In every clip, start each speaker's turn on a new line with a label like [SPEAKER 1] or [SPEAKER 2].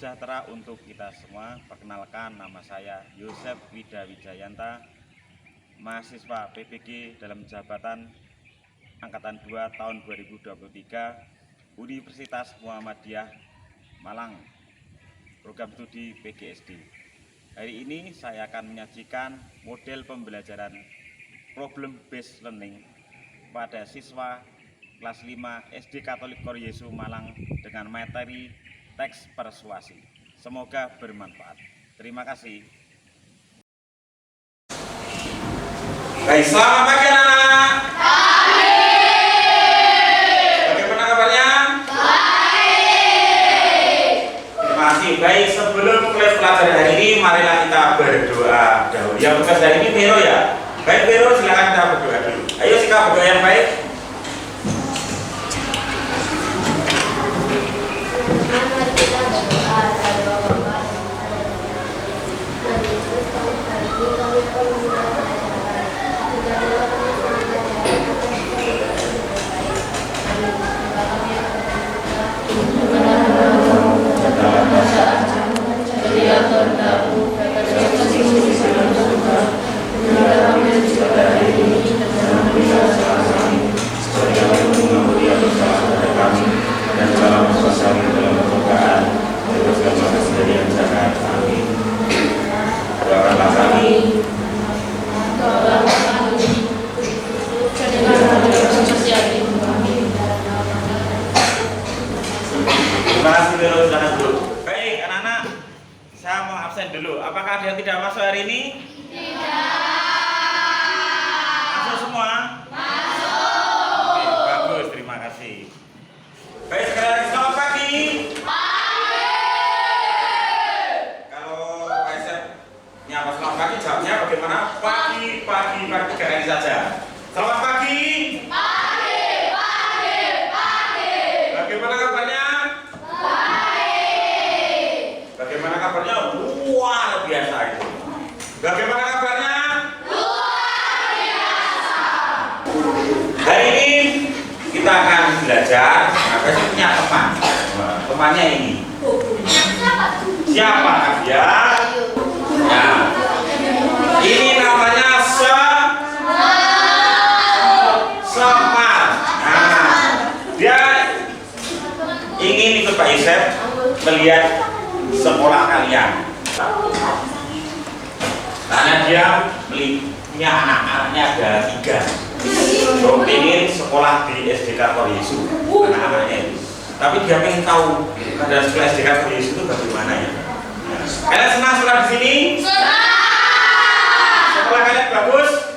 [SPEAKER 1] sejahtera untuk kita semua. Perkenalkan, nama saya Yosef Wida Wijayanta, mahasiswa PPG dalam jabatan Angkatan 2 tahun 2023 Universitas Muhammadiyah Malang, program studi PGSD. Hari ini saya akan menyajikan model pembelajaran problem based learning pada siswa kelas 5 SD Katolik Kor Yesus Malang dengan materi teks persuasi. Semoga bermanfaat. Terima kasih.
[SPEAKER 2] Baik, selamat pagi anak-anak. Bagaimana kabarnya? Baik. Terima kasih. Baik, sebelum mulai pelajaran hari ini, marilah kita berdoa dahulu. Yang tugas hari ini Vero ya. Baik Vero, silakan kita berdoa dulu. Ayo sikap berdoa yang baik. Terima kasih Vero, silakan dulu. Baik anak-anak, saya mau absen dulu. Apakah ada yang tidak masuk hari ini? Tidak. Masuk semua? Masuk. Oke, bagus, terima kasih. Baik, sekali lagi selamat pagi. Pagi. Kalau Pak Isep nyapa selamat pagi, jawabnya bagaimana? Pagi, pagi, pagi, 3 kali saja. Selamat pagi. Pagi, pagi, pagi. Bagaimana kabarnya? Bagaimana kabarnya? Luar biasa itu. Bagaimana kabarnya? Luar biasa. Hari ini kita akan belajar. Nah, saya punya teman. Temannya ini. Siapa dia? Ya. Ini namanya Semar. Nah, dia ingin ikut Pak Isep melihat sekolah kalian, karena dia punya anak-anaknya ada 3. Ingin sekolah di SDK Kor Yesus anak-anaknya itu, tapi dia pengen tahu keadaan sekolah SDK Kor Yesus itu bagaimana ya. Kalian senang sekolah di sini? Senang. Sekolah kalian bagus?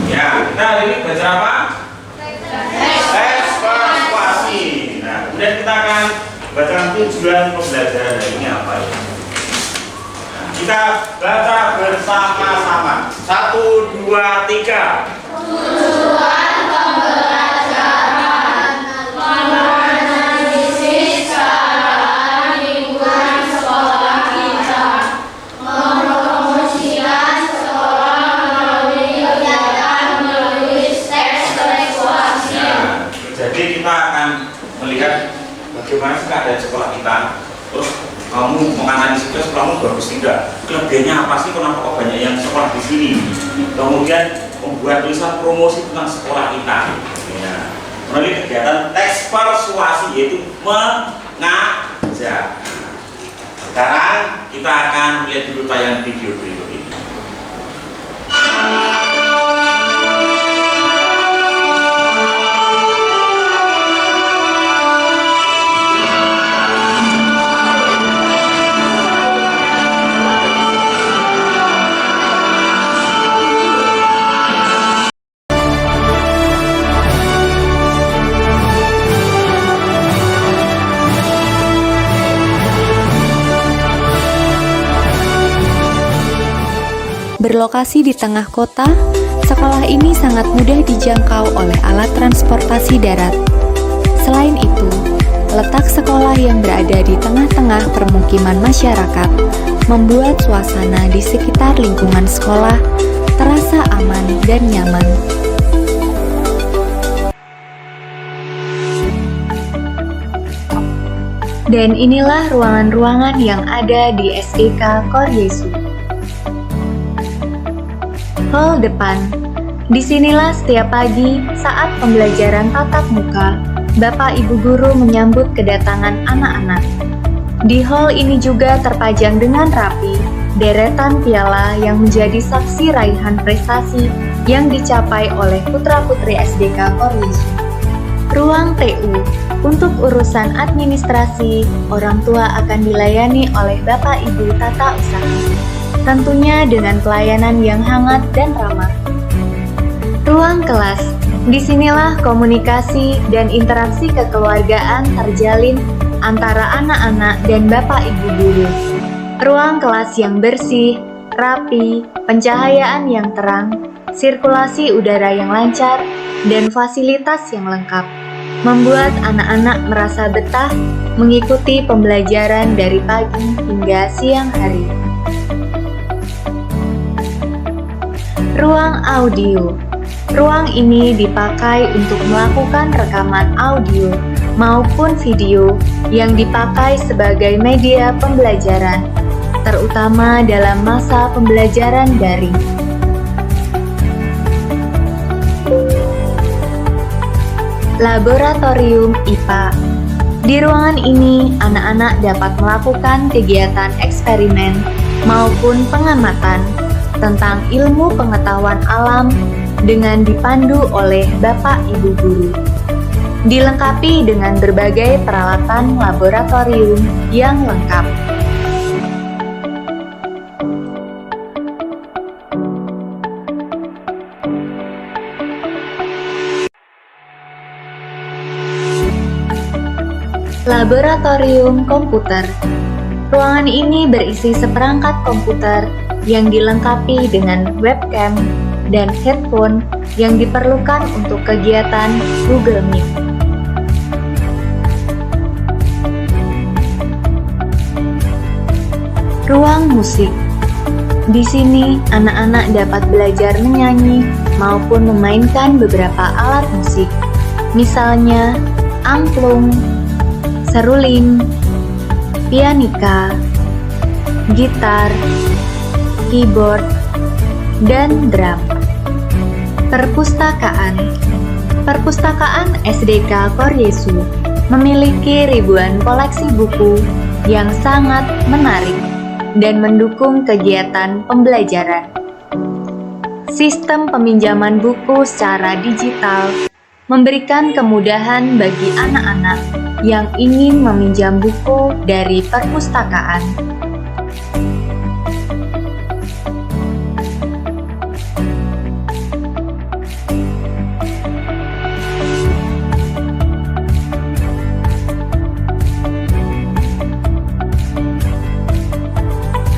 [SPEAKER 2] Ya, kita hari ini belajar apa? Teks persuasi. Nah, kemudian kita akan bacakan tujuan pembelajaran hari ini apa ya? Nah, kita baca bersama-sama. 1, 2, 3. Tujuan pembelajaran menganalisis keadaan lingkungan sekolah kita, mempromosikan sekolah melalui kegiatan menulis teks persuasi. Nah, jadi kita akan melihat bagaimana sih keadaan sekolah kita, terus kamu menganalisis sekolahmu bagus tidak, kelebihannya apa sih, kenapa kok banyak yang sekolah di sini, kemudian membuat tulisan promosi tentang sekolah kita ya, melalui kegiatan teks persuasi, yaitu mengajak. Sekarang kita akan lihat dulu tayangan video berikut ini.
[SPEAKER 3] Berlokasi di tengah kota, sekolah ini sangat mudah dijangkau oleh alat transportasi darat. Selain itu, letak sekolah yang berada di tengah-tengah permukiman masyarakat membuat suasana di sekitar lingkungan sekolah terasa aman dan nyaman. Dan inilah ruangan-ruangan yang ada di SDK Cor Yesus. Hall depan. Disinilah setiap pagi saat pembelajaran tatap muka, Bapak Ibu Guru menyambut kedatangan anak-anak. Di hall ini juga terpajang dengan rapi deretan piala yang menjadi saksi raihan prestasi yang dicapai oleh putra-putri SDK Cor Yesus. Ruang TU. Untuk urusan administrasi, orang tua akan dilayani oleh Bapak Ibu tata usaha, tentunya dengan pelayanan yang hangat dan ramah. Ruang kelas. Disinilah komunikasi dan interaksi kekeluargaan terjalin antara anak-anak dan Bapak Ibu guru. Ruang kelas yang bersih, rapi, pencahayaan yang terang, sirkulasi udara yang lancar, dan fasilitas yang lengkap membuat anak-anak merasa betah mengikuti pembelajaran dari pagi hingga siang hari. Ruang audio. Ruang ini dipakai untuk melakukan rekaman audio maupun video yang dipakai sebagai media pembelajaran, terutama dalam masa pembelajaran daring. Laboratorium IPA. Di ruangan ini, anak-anak dapat melakukan kegiatan eksperimen maupun pengamatan tentang ilmu pengetahuan alam dengan dipandu oleh Bapak Ibu Guru. Dilengkapi dengan berbagai peralatan laboratorium yang lengkap. Laboratorium komputer. Ruangan ini berisi seperangkat komputer yang dilengkapi dengan webcam dan headphone yang diperlukan untuk kegiatan Google Meet. Ruang musik. Di sini, anak-anak dapat belajar menyanyi maupun memainkan beberapa alat musik, misalnya angklung, seruling, pianika, gitar, keyboard, dan drum. Perpustakaan. Perpustakaan SDK Cor Yesus memiliki ribuan koleksi buku yang sangat menarik dan mendukung kegiatan pembelajaran. Sistem peminjaman buku secara digital memberikan kemudahan bagi anak-anak yang ingin meminjam buku dari perpustakaan.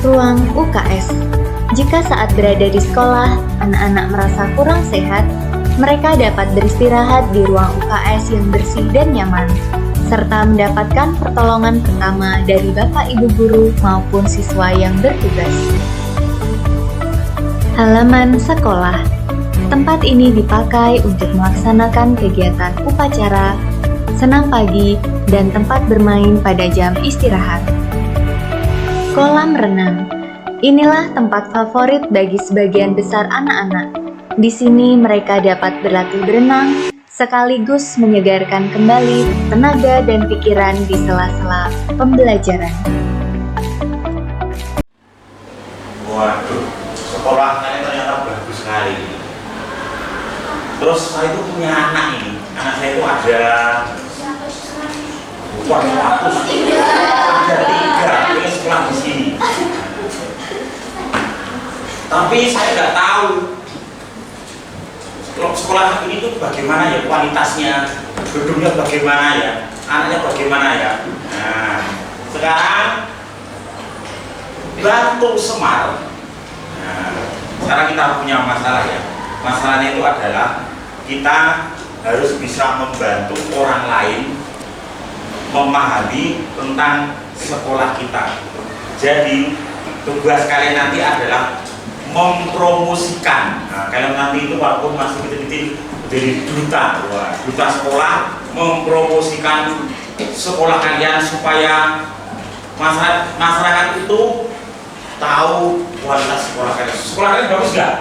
[SPEAKER 3] Ruang UKS. Jika saat berada di sekolah, anak-anak merasa kurang sehat, mereka dapat beristirahat di ruang UKS yang bersih dan nyaman, serta mendapatkan pertolongan pertama dari Bapak Ibu Guru maupun siswa yang bertugas. Halaman sekolah. Tempat ini dipakai untuk melaksanakan kegiatan upacara, senam pagi, dan tempat bermain pada jam istirahat. Kolam renang. Inilah tempat favorit bagi sebagian besar anak-anak. Di sini mereka dapat berlatih berenang, sekaligus menyegarkan kembali tenaga dan pikiran di sela-sela pembelajaran.
[SPEAKER 2] Waduh, sekolah kalian ternyata bagus sekali. Terus saya itu punya anak ini. Anak saya itu ada bukan 100, ada 3 ini sekolah di sini. Tapi saya nggak tahu sekolah ini tuh bagaimana ya kualitasnya, gedungnya bagaimana ya, anaknya bagaimana ya. Nah, sekarang Batu Semar. Nah, sekarang kita punya masalah ya. Masalahnya itu adalah kita harus bisa membantu orang lain memahami tentang sekolah kita. Jadi tugas kalian nanti adalah mempromosikan. Nah, kalian nanti itu walaupun masih kecil-kecil jadi duta, duta sekolah, mempromosikan sekolah kalian supaya masyarakat itu tahu kualitas sekolah kalian. Sekolah kalian bagus nggak?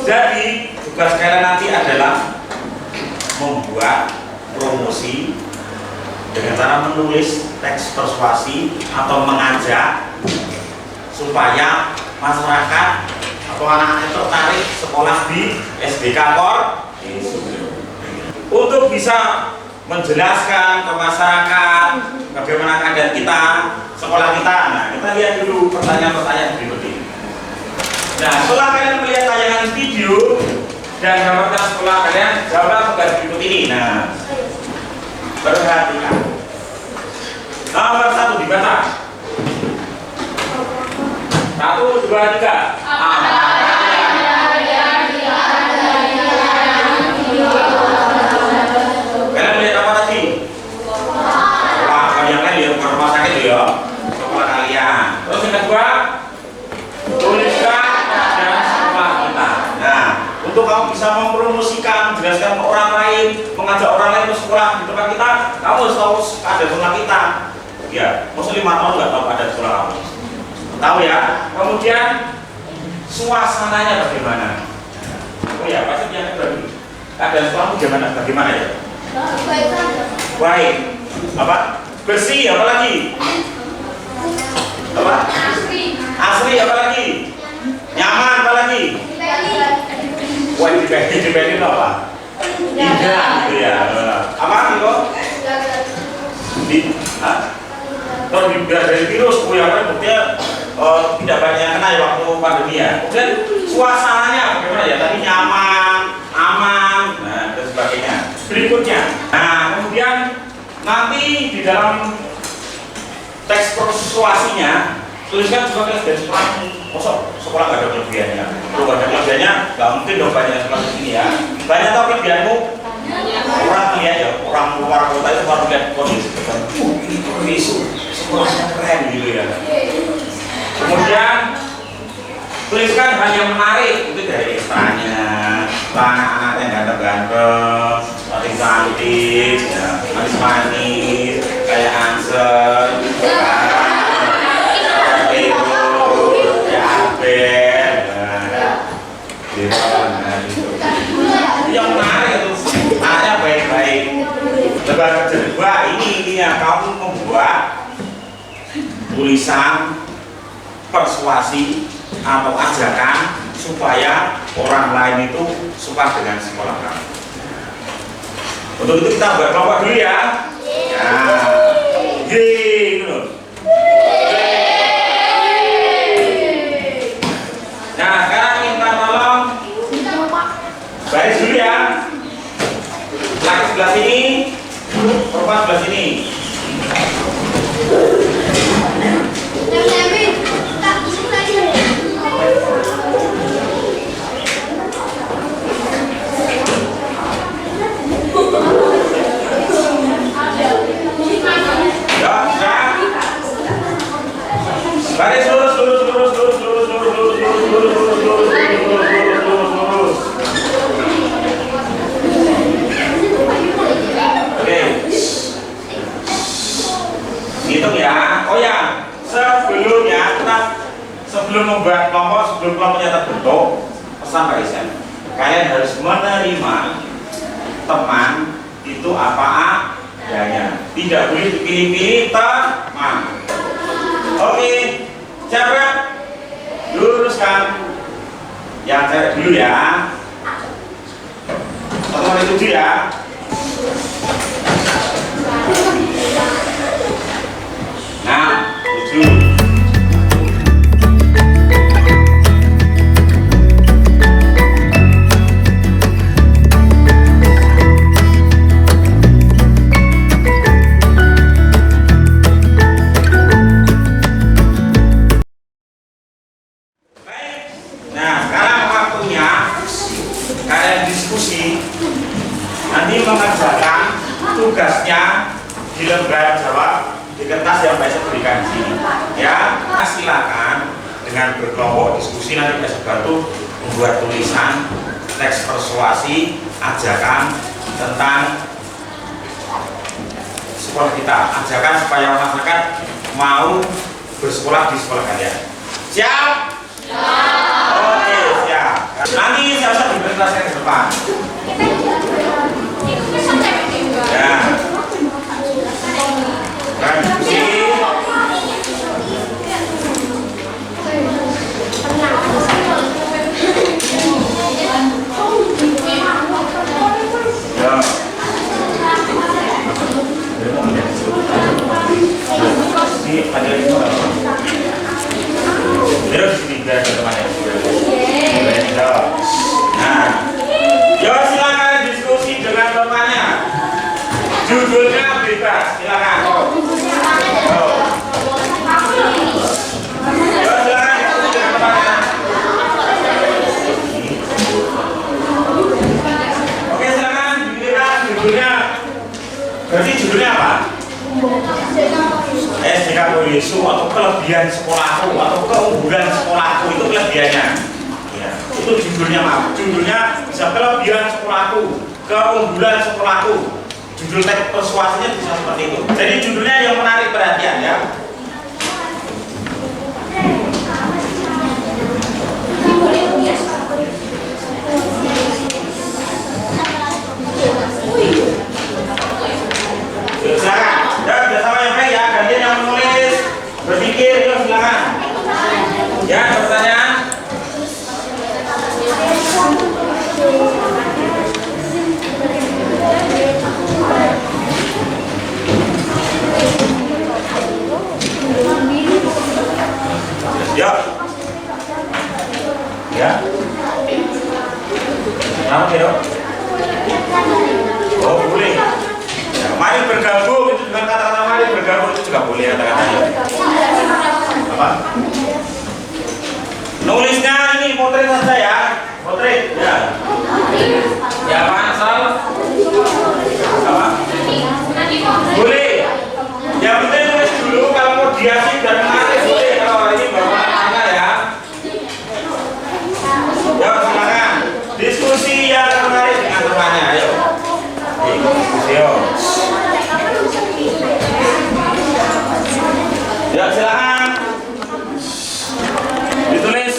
[SPEAKER 2] Jadi tugas kalian nanti adalah membuat promosi dengan cara menulis teks persuasi atau mengajak supaya masyarakat atau anak-anak tertarik sekolah di SDK Kor. Untuk bisa menjelaskan ke masyarakat bagaimana keadaan kita, sekolah kita. Nah, kita lihat dulu pertanyaan-pertanyaan berikut ini. Nah, setelah kalian melihat tayangan video dan gambarkan sekolah kalian, jawablah tugas berikut ini. Nah, perhatikan. Nomor 1 dibaca. 1, 2, 3. Kalian melihat apa tadi? Sekolah kalian kan lihat rumah sakit ya. Sekolah kalian. Terus yang kedua, tuliskan keadaan sekolah kita. Nah, untuk kamu bisa mempromosikan, menjelaskan ke orang lain, mengajak orang lain ke sekolah di tempat kita, kamu harus tahu ada sekolah kita. Ya, maksudnya 5 tahun nggak tahu ada sekolah kamu. Tahu ya. Kemudian suasananya bagaimana? Oh ya, pasti yang kedua. Ada sekolah bagaimana ya? Baik. Apa? Bersih, apa lagi? Apa? Asri, apa lagi? Nyaman, apa lagi? Wah, dibeli apa? Indah, gitu ya. Apa gitu? Kalau dari virus, oh ya kan buktinya tidak banyak yang kena ya waktu pandemi ya. Kemudian suasananya bagaimana ya? Tadi nyaman, aman, nah dan sebagainya. Berikutnya, nah kemudian nanti di dalam teks persuasinya tuliskan juga dari sekolah. Sekolah nggak ada kelebihannya. Kalau nggak ada kelebihannya, nggak mungkin dong banyak sekolah di sini ya. Banyak tau kelebihanmu? Orang lihat ya, orang luar kota itu baru lihat kondisi depan. Ini kondisi sekolahnya keren gitu ya. Kemudian tuliskan hal yang menarik itu dari ekstranya, anak-anak yang ganteng-ganteng, cantik, ya, manis-manis, kayak Ansel, kayak Abel, yang menarik itu anaknya baik-baik. Lebar kedua ini ya, kamu membuat tulisan persuasi atau ajakan supaya orang lain itu suka dengan sekolah kamu. Untuk itu kita buat kelompok dulu ya. Nah, gitu. Nah, sekarang minta tolong baris dulu ya. Laki sebelah sini, perempuan sebelah sini. Baris lurus. Oke. Hitung ya. Oh ya, sebelum membuat kelompok, sebelum kelompoknya terbentuk, pesan Pak Isen, kalian harus menerima teman itu apa adanya. Tidak boleh dipilih-pilih teman. Oke. Siapa? Luruskan. Yang cewek dulu ya. Teman itu ya. Nah, 7. Nanti mengerjakan tugasnya di lembar jawab di kertas yang saya berikan di sini. Ya, silakan dengan berkelompok diskusi nanti bisa bantu membuat tulisan teks persuasi ajakan tentang sekolah kita, ajakan supaya masyarakat mau bersekolah di sekolah kalian. Siap? Oke, siap. Nanti saya usah dipresentasikan ke depan. Ya. Diskusi. Ya. Ini ada itu. Terus tiga teman-teman. Nah, yo silakan diskusi dengan temannya. Judulnya bebas, silakan. Yo silakan diskusi dengan temannya. Oke silakan, judulnya. Berarti judulnya apa? SDK Yesu atau kelebihan sekolahku atau keunggulan sekolahku, itu kelebihannya ya, itu judulnya. Maaf, judulnya bisa kelebihan sekolahku, keunggulan sekolahku, judul teks persuasinya bisa seperti itu. Jadi judulnya yang menarik perhatian ya. Silakan, dan bersama yang baik ya, gantian yang menulis, berpikir, yuk silakan. Ya, pertanyaan. Yuk. Ya. Nama kira? Oh, boleh. Mari bergabung, itu dengan kata-kata mari bergabung itu juga boleh kata-katanya. Apa? Nulisnya ini potret saja ya, potret ya. Ya asal. Apa? Boleh. Yang penting nulis dulu, kalau mau diasih dan menarik boleh. Kalau ini bapak tanya ya. Ya silakan. Diskusi yang menarik dengan temannya, ayo. Diskusi yuk. Ya silakan ditulis.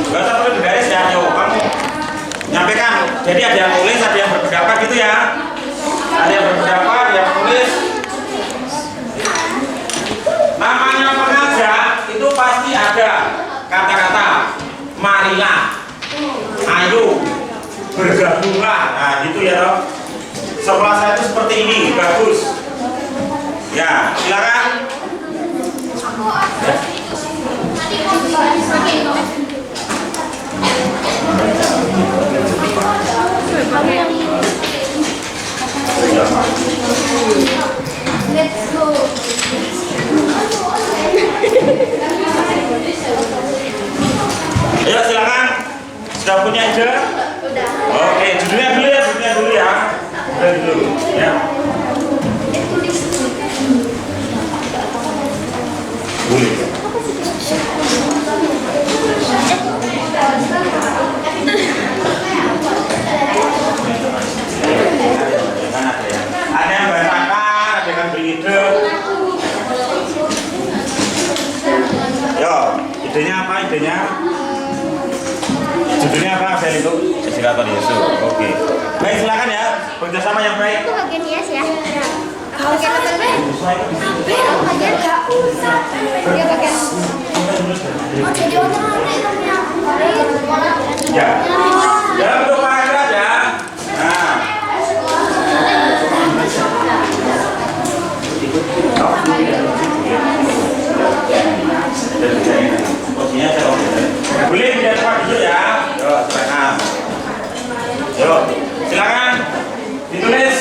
[SPEAKER 2] Gak usah perlu digaris ya, yuk kamu nyampaikan. Jadi ada yang tulis, ada yang berpendapat gitu ya. Ada yang berpendapat, ada yang tulis. Namanya mengajak itu pasti ada kata-kata marilah, ayo, bergabunglah. Nah gitu ya toh. Sekolah saya itu seperti ini, bagus. Ya, silakan.
[SPEAKER 4] Let's go.
[SPEAKER 2] Ayo silakan. Sudah punya ide?
[SPEAKER 4] Udah.
[SPEAKER 2] Oke, judulnya dulu ya, judulnya dulu ya. Judulnya dulu ya. Boleh. Ada yang berantakan, ada yang beri ide. Yo, idenya apa idenya? Judulnya apa Fel itu? Kesiraton Yesus. Oke. Baik silakan ya, kerjasama yang baik.
[SPEAKER 4] Itu bagian yes ya. Bagian apa lagi? Bagian nggak usah. Dia bagian. Oh jadi
[SPEAKER 2] Ya. Ya untuk paragraf ya. Nah. Boleh tidak cepat dulu ya. Yo, silakan. Yo, silakan ditulis.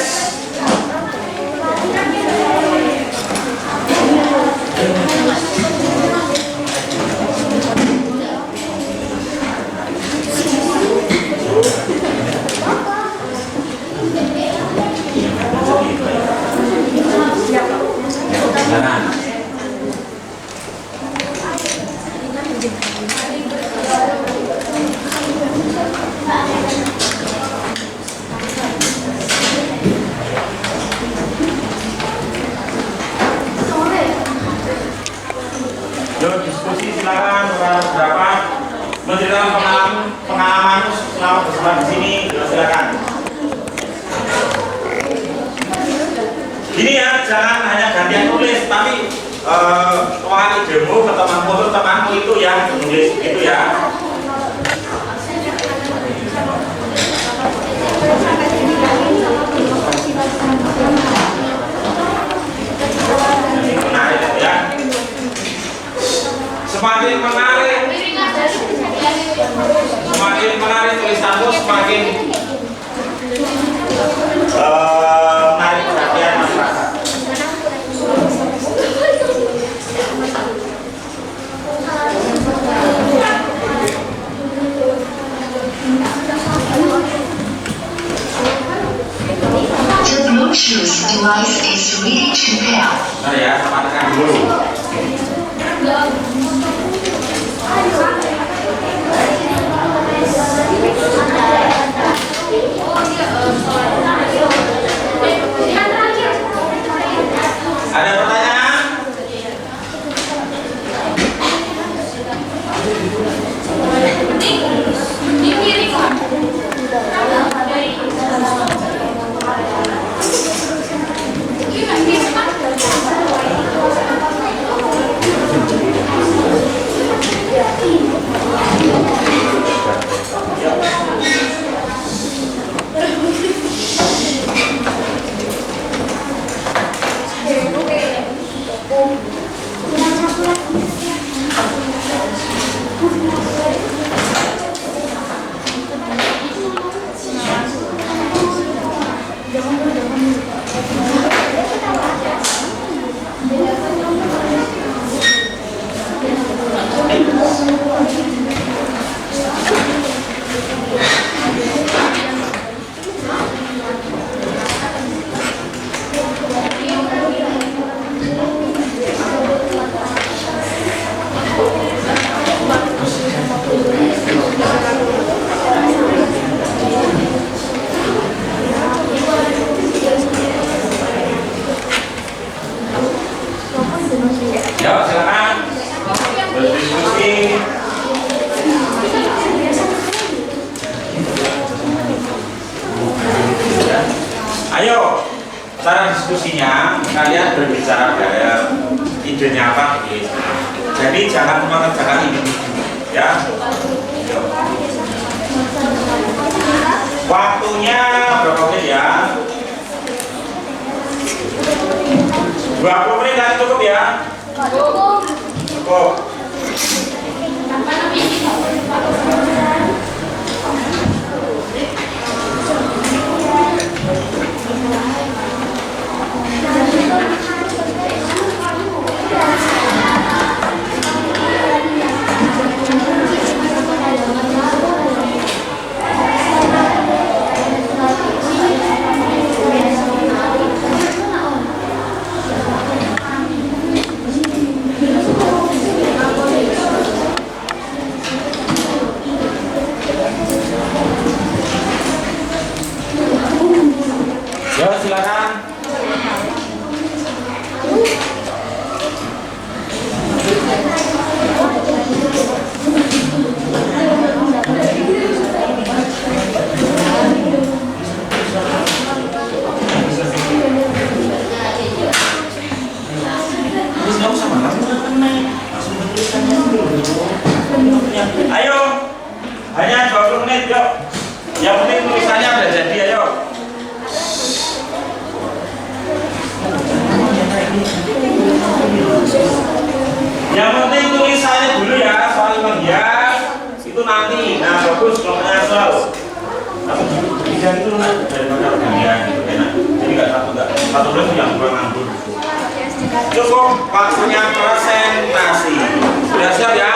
[SPEAKER 2] silakan. Yuk diskusi silakan, berapa menceritakan pengalaman selama bersama di sini. Yuk silakan. Ini ya, jangan hanya gantian tulis, tapi soal idemu ke temanmu itu yang menulis itu ya. Ini menarik ya. Semakin menarik tulisanmu, semakin menarik perhatian masyarakat.
[SPEAKER 5] The Bluetooth device is ready to pair.
[SPEAKER 2] Bentar ya, sama tekan dulu. Ada pertanyaan? Ya, silakan berdiskusi. Ayo, cara diskusinya kalian berbicara idenya apa gitu. Jadi jangan mengerjakan individu, ya. Waktunya berapa menit ya? 20 menit kan cukup ya? Cukup. Ya, silakan. Ayo, hanya 20 menit yuk. Yang penting tulisannya udah jadi, ayo. Yang penting tulisannya dulu ya, soal menghias itu nanti. Nah bagus kalau menyasal. Tapi bisa itu daripada menghias gitu enak. Jadi nggak satu belas yang kurang nganggur. Cukup waktunya presentasi. Sudah siap ya?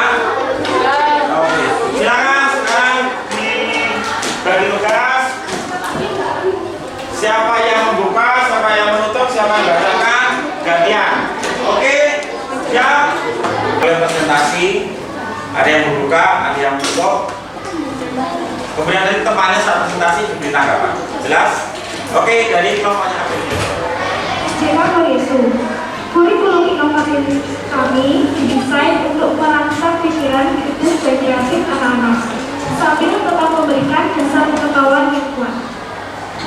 [SPEAKER 2] Oke. Silakan sekarang dibagi tugas. Siapa yang membuka, siapa yang menutup, siapa yang membacakan, gantian. Oke. Siap? Kalian presentasi, ada yang membuka, ada yang menutup. Kemudian dari temannya saat presentasi diberi tanggapan. Jelas? Oke, dari kelompoknya apa ini?
[SPEAKER 4] Siapa Yesu? Kurikulum inovatif kami didesain untuk merangsang pikiran kritis dan kreatif anak-anak, sambil tetap memberikan dasar pengetahuan yang kuat.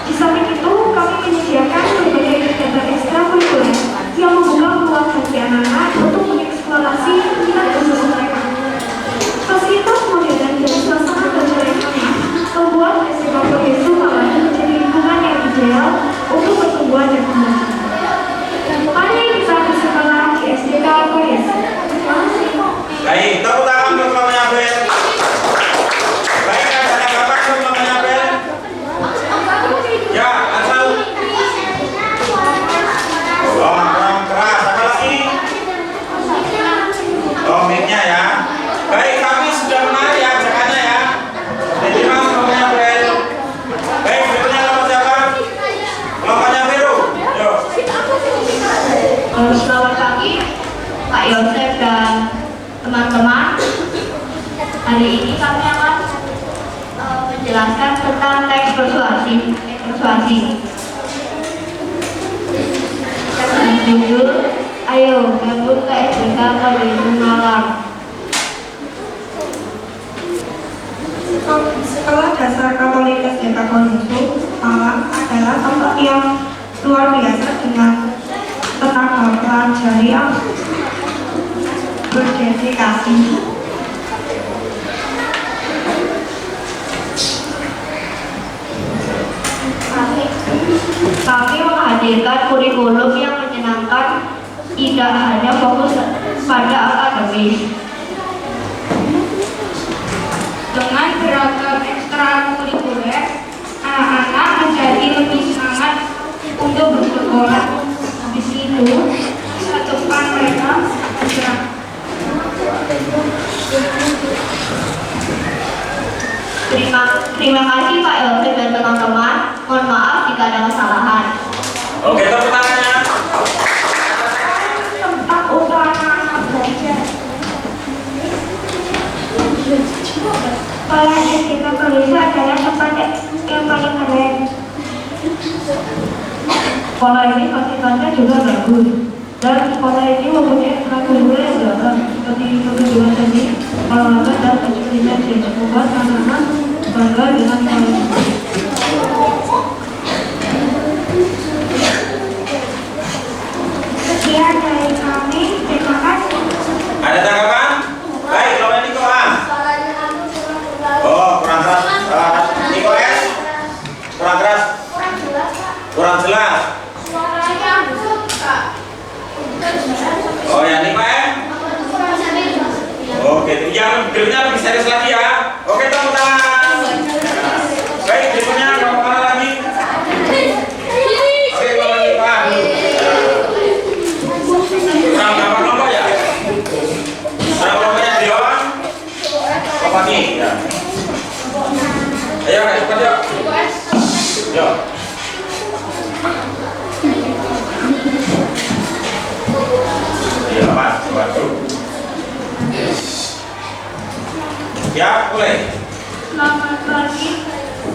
[SPEAKER 4] Di samping itu, kami menyediakan berbagai kegiatan ekstrakurikuler yang membuka peluang bagi anak-anak untuk mengeksplorasi minat khusus mereka. Fasilitas modern dan suasana belajar yang hangat membuat SMA Yesu malah menjadi lingkungan yang ideal untuk pertumbuhan dan kembang. Mari kita bersekolah di SDK Koyes.
[SPEAKER 2] Baik, tepuk tangan untuk kelompoknya Bel. Baik, ada tanggapan untuk kelompoknya Bel? Ya, asal. Oh, kurang keras. Apa lagi? Oh, mic-nya ya. Baik, kami sudah menarik ya ajakannya ya. Diterima kelompoknya Bel. Baik, berikutnya kelompok siapa? Kelompoknya Biru. Yuk.
[SPEAKER 6] Selamat pagi Pak Yosef dan teman-teman. Hari ini kami akan menjelaskan tentang teks persuasi. Judul, ayo gabung ke SDK Koyes Malang.
[SPEAKER 4] Sekolah Dasar Katolik SDK Koyes Malang adalah tempat yang luar biasa dengan tenaga pelajar yang berdedikasi.
[SPEAKER 6] Kami menghadirkan kurikulum yang menyenangkan, tidak hanya fokus pada akademis.
[SPEAKER 4] Dengan beragam ekstrakurikuler, anak-anak menjadi lebih semangat untuk bersekolah. Di situ, masa depan mereka bergerak.
[SPEAKER 6] Terima kasih Pak Yosef dan teman-teman. Mohon maaf jika ada kesalahan.
[SPEAKER 2] Oke, tepuk tangannya.
[SPEAKER 4] Tempat usaha anak belajar. Sekolah SDK Koyes adalah tempat yang paling keren. Sekolah ini fasilitasnya juga bagus, dan sekolah ini mempunyai ekstrakurikuler yang beragam seperti pertunjukan seni, olahraga, dan ekspedisi yang membuat anak-anak bangga dengan sekolah ini. Sekian dari kami, terima kasih.
[SPEAKER 2] Ada tanggapan? Baik, kelompok Niko A. Oh, kurang keras. Niko S. Kurang keras. Kurang jelas. Oh ya, Niko M. Oke, yang berikutnya lebih serius lagi ya. Oke, tepuk tangan. Baik, berikutnya kelompok mana lagi? Oke, kelompok Niko A. Kurang berapa kelompok ya? Kurang kelompoknya Dion. Kelompok ini ya. Ayo, cepat yuk. Yuk. Iya, Mas. Waduh. Ya, boleh.
[SPEAKER 4] Selamat pagi,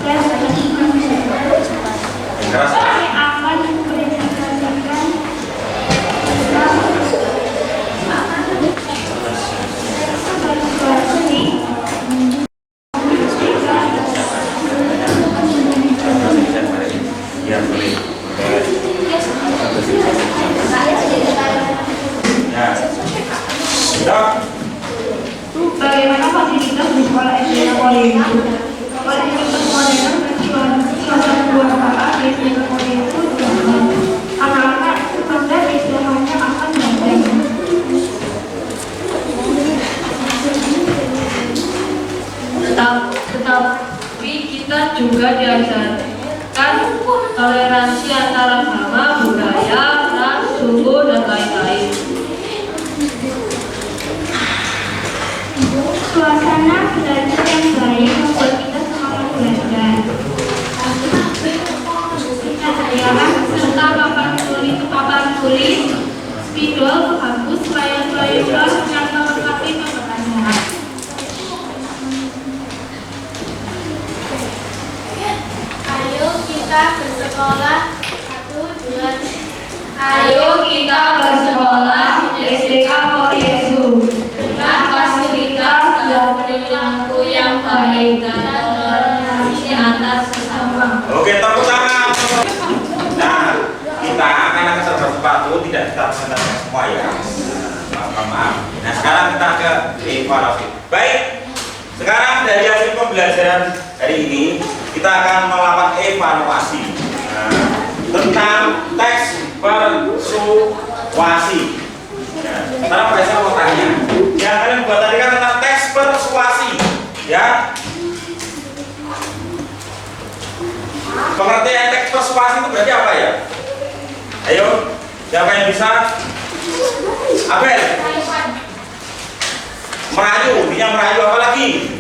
[SPEAKER 4] dan
[SPEAKER 2] Keras.
[SPEAKER 4] kami akan mempresentasikan
[SPEAKER 2] Ya, boleh. Ya. Sudah.
[SPEAKER 4] bagaimana fasilitas di sekolah SDK Koyes. Fasilitas modern dan suasana keluarga di SDK Koyes beragam. Anak-anak Anda istilahnya akan belajar.
[SPEAKER 6] Tetapi kita juga diajarkan toleransi antara agama, budaya, ras, suku, dan lain-lain.
[SPEAKER 4] Suasana belajar yang baik membuat kita semangat belajar. Kita sediakan serta papan tulis, spidol, hapus, layar-layar bebas yang melengkapi pembelajaran.
[SPEAKER 7] Ayo kita bersekolah. 1, 2, 3.
[SPEAKER 6] Ayo kita bersekolah di SDK Koryesu dengan fasilitas dan perilaku yang baik dan toleransi antar sesama.
[SPEAKER 2] Oke, tepuk tangan. Nah, kita karena keterbatasan tidak kita presentasikan semua ya. Maaf. Nah, sekarang kita ke evaluasi. Baik. Sekarang dari hasil pembelajaran hari ini kita akan melakukan evaluasi tentang teks persuasi. Sekarang saya mau tanya, yang kalian buat tadi kan tentang teks persuasi, ya? Pengertian teks persuasi itu berarti apa ya? Ayo, siapa yang bisa? Abel. Merayu, dia merayu apa lagi?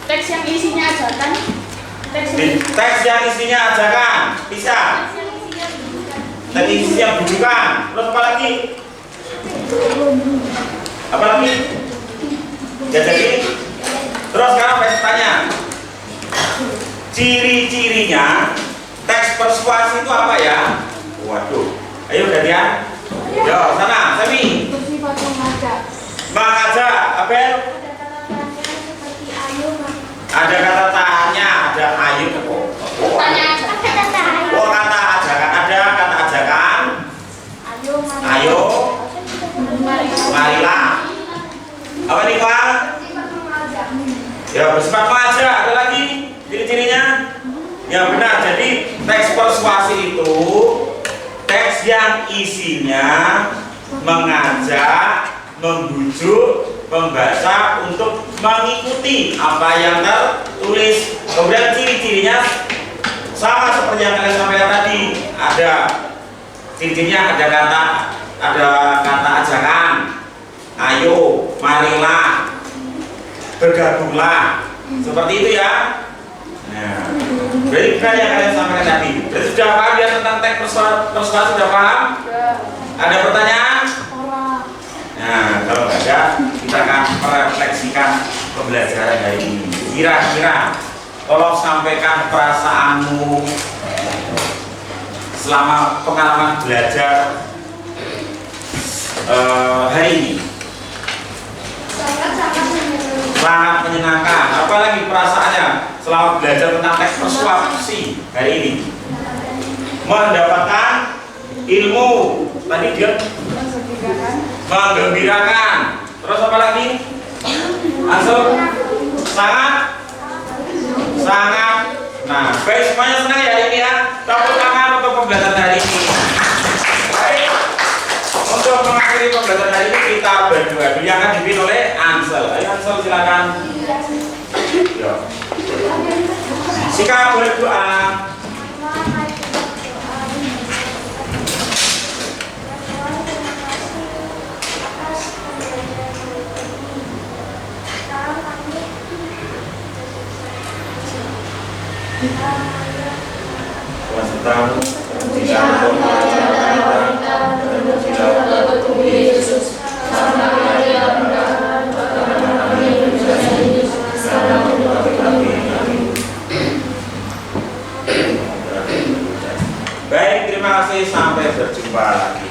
[SPEAKER 7] Teks yang isinya ajakan.
[SPEAKER 2] Teks yang isinya ajakan, bisa. Tadi isinya bujukan. Terus apa lagi? Apa lagi? Ya jadi. Terus sekarang saya tanya, ciri-cirinya teks persuasi itu apa ya? Waduh, ayo gantian. Yo, sana, Sami.
[SPEAKER 7] Bersifat
[SPEAKER 2] Mengajak, Abel. Ada kata tanya, ada ayo. Oh, kata ajakan, ada kata ajakan. Ayo, marilah. Apa nih Pak? Ya, bersifat mengajak. Ada lagi ciri-cirinya? Ya benar. Jadi teks persuasi itu teks yang isinya mengajak, membujuk pembaca untuk mengikuti apa yang tertulis. Kemudian ciri-cirinya sama seperti yang kalian sampaikan tadi. Ada ciri-cirinya, ada kata ajakan, ayo, marilah, bergabunglah, seperti itu ya. Nah, berarti bukan yang kalian sampaikan tadi. Berarti sudah paham ya tentang teks persuasi, sudah paham? Ada pertanyaan? Nah, kalau nggak ada, kita akan merefleksikan pembelajaran hari ini. Kira-kira, tolong sampaikan perasaanmu selama pengalaman belajar hari ini. Sangat menyenangkan. Apalagi perasaannya selama belajar tentang teks persuasi hari ini? Mendapatkan ilmu. Tadi dia menggembirakan. Terus apa lagi? Langsung sangat. Nah, baik, semuanya senang ya ini ya. Tepuk tangan untuk pembelajaran hari ini. Baik. Untuk mengakhiri pembelajaran hari ini kita berdua dulu yang akan dipimpin oleh Ansel. Ayo Ansel silakan. Yo. Sika boleh doa. Baik, terima kasih, sampai berjumpa lagi.